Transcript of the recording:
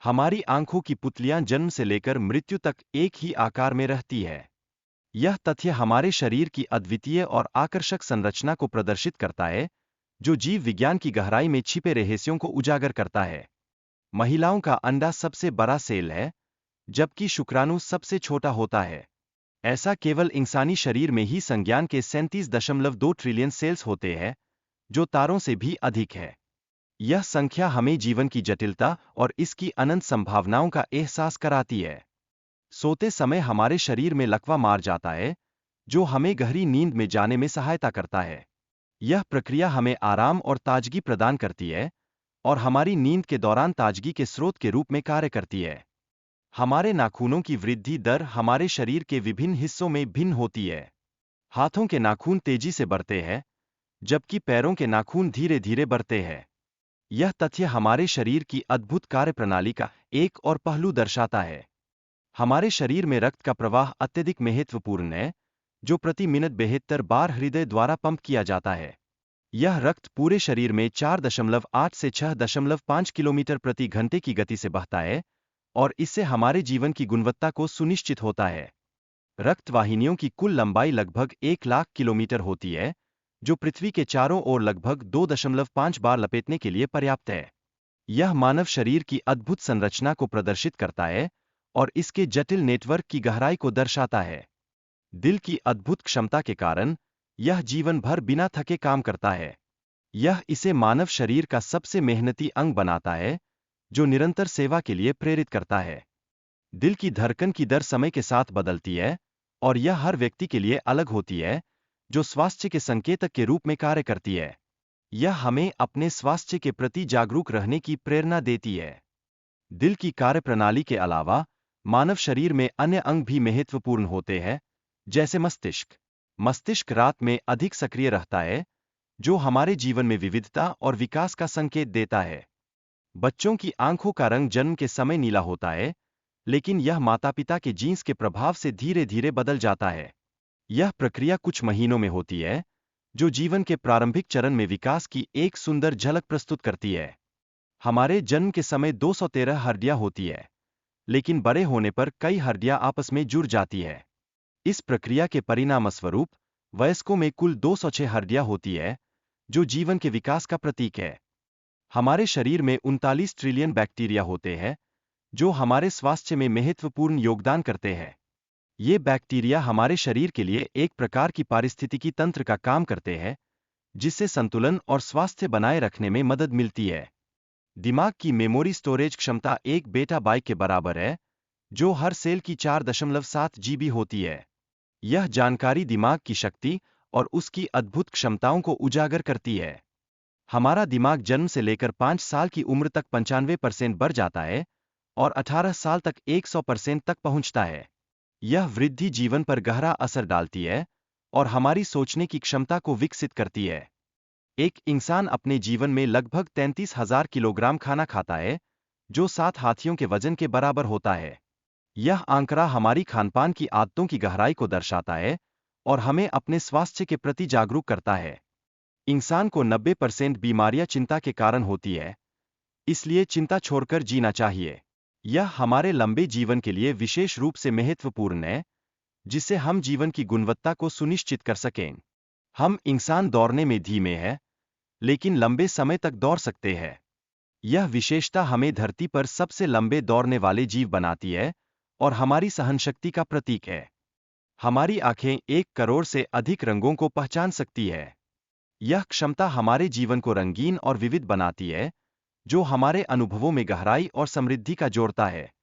हमारी आंखों की पुतलियां जन्म से लेकर मृत्यु तक एक ही आकार में रहती है। यह तथ्य हमारे शरीर की अद्वितीय और आकर्षक संरचना को प्रदर्शित करता है, जो जीव विज्ञान की गहराई में छिपे रहस्यों को उजागर करता है। महिलाओं का अंडा सबसे बड़ा सेल है, जबकि शुक्राणु सबसे छोटा होता है। ऐसा केवल इंसानी शरीर में ही संज्ञान के 37.2 ट्रिलियन सेल्स होते हैं, जो तारों से भी अधिक है। यह संख्या हमें जीवन की जटिलता और इसकी अनंत संभावनाओं का एहसास कराती है। सोते समय हमारे शरीर में लकवा मार जाता है, जो हमें गहरी नींद में जाने में सहायता करता है। यह प्रक्रिया हमें आराम और ताजगी प्रदान करती है और हमारी नींद के दौरान ताजगी के स्रोत के रूप में कार्य करती है। हमारे नाखूनों की वृद्धि दर हमारे शरीर के विभिन्न हिस्सों में भिन्न होती है। हाथों के नाखून तेजी से बढ़ते हैं, जबकि पैरों के नाखून धीरे धीरे बढ़ते हैं। यह तथ्य हमारे शरीर की अद्भुत कार्यप्रणाली का एक और पहलू दर्शाता है। हमारे शरीर में रक्त का प्रवाह अत्यधिक महत्वपूर्ण है, जो प्रति मिनट 72 बार हृदय द्वारा पंप किया जाता है। यह रक्त पूरे शरीर में 4.8 से 6.5 किलोमीटर प्रति घंटे की गति से बहता है और इससे हमारे जीवन की गुणवत्ता को सुनिश्चित होता है। रक्त वाहिनियों की कुल लंबाई लगभग 1 लाख किलोमीटर होती है, जो पृथ्वी के चारों ओर लगभग 2.5 बार लपेटने के लिए पर्याप्त है। यह मानव शरीर की अद्भुत संरचना को प्रदर्शित करता है और इसके जटिल नेटवर्क की गहराई को दर्शाता है। दिल की अद्भुत क्षमता के कारण यह जीवन भर बिना थके काम करता है। यह इसे मानव शरीर का सबसे मेहनती अंग बनाता है, जो निरंतर सेवा के लिए प्रेरित करता है। दिल की धड़कन की दर समय के साथ बदलती है और यह हर व्यक्ति के लिए अलग होती है, जो स्वास्थ्य के संकेतक के रूप में कार्य करती है। यह हमें अपने स्वास्थ्य के प्रति जागरूक रहने की प्रेरणा देती है। दिल की कार्यप्रणाली के अलावा मानव शरीर में अन्य अंग भी महत्वपूर्ण होते हैं, जैसे मस्तिष्क। मस्तिष्क रात में अधिक सक्रिय रहता है, जो हमारे जीवन में विविधता और विकास का संकेत देता है। बच्चों की आंखों का रंग जन्म के समय नीला होता है, लेकिन यह माता-पिता के जीन्स के प्रभाव से धीरे धीरे बदल जाता है। यह प्रक्रिया कुछ महीनों में होती है, जो जीवन के प्रारंभिक चरण में विकास की एक सुंदर झलक प्रस्तुत करती है। हमारे जन्म के समय 213 हड्डियां होती है, लेकिन बड़े होने पर कई हड्डियां आपस में जुड़ जाती है। इस प्रक्रिया के परिणामस्वरूप वयस्कों में कुल 206 हड्डियां होती है, जो जीवन के विकास का प्रतीक है। हमारे शरीर में 39 ट्रिलियन बैक्टीरिया होते हैं, जो हमारे स्वास्थ्य में महत्वपूर्ण योगदान करते हैं। ये बैक्टीरिया हमारे शरीर के लिए एक प्रकार की पारिस्थितिकी तंत्र का काम करते हैं, जिससे संतुलन और स्वास्थ्य बनाए रखने में मदद मिलती है। दिमाग की मेमोरी स्टोरेज क्षमता एक बेटाबाइट के बराबर है, जो हर सेल की 4.7 जीबी होती है। यह जानकारी दिमाग की शक्ति और उसकी अद्भुत क्षमताओं को उजागर करती है। हमारा दिमाग जन्म से लेकर 5 साल की उम्र तक 95% बढ़ जाता है और 18 साल तक 100% तक पहुंचता है। यह वृद्धि जीवन पर गहरा असर डालती है और हमारी सोचने की क्षमता को विकसित करती है। एक इंसान अपने जीवन में लगभग 33,000 किलोग्राम खाना खाता है, जो 7 हाथियों के वजन के बराबर होता है। यह आंकड़ा हमारी खानपान की आदतों की गहराई को दर्शाता है और हमें अपने स्वास्थ्य के प्रति जागरूक करता है। इंसान को 90% बीमारियां चिंता के कारण होती है, इसलिए चिंता छोड़कर जीना चाहिए। यह हमारे लंबे जीवन के लिए विशेष रूप से महत्वपूर्ण है, जिससे हम जीवन की गुणवत्ता को सुनिश्चित कर सकें। हम इंसान दौड़ने में धीमे हैं, लेकिन लंबे समय तक दौड़ सकते हैं। यह विशेषता हमें धरती पर सबसे लंबे दौड़ने वाले जीव बनाती है और हमारी सहनशक्ति का प्रतीक है। हमारी आंखें 1 करोड़ से अधिक रंगों को पहचान सकती है। यह क्षमता हमारे जीवन को रंगीन और विविध बनाती है, जो हमारे अनुभवों में गहराई और समृद्धि का जोड़ता है।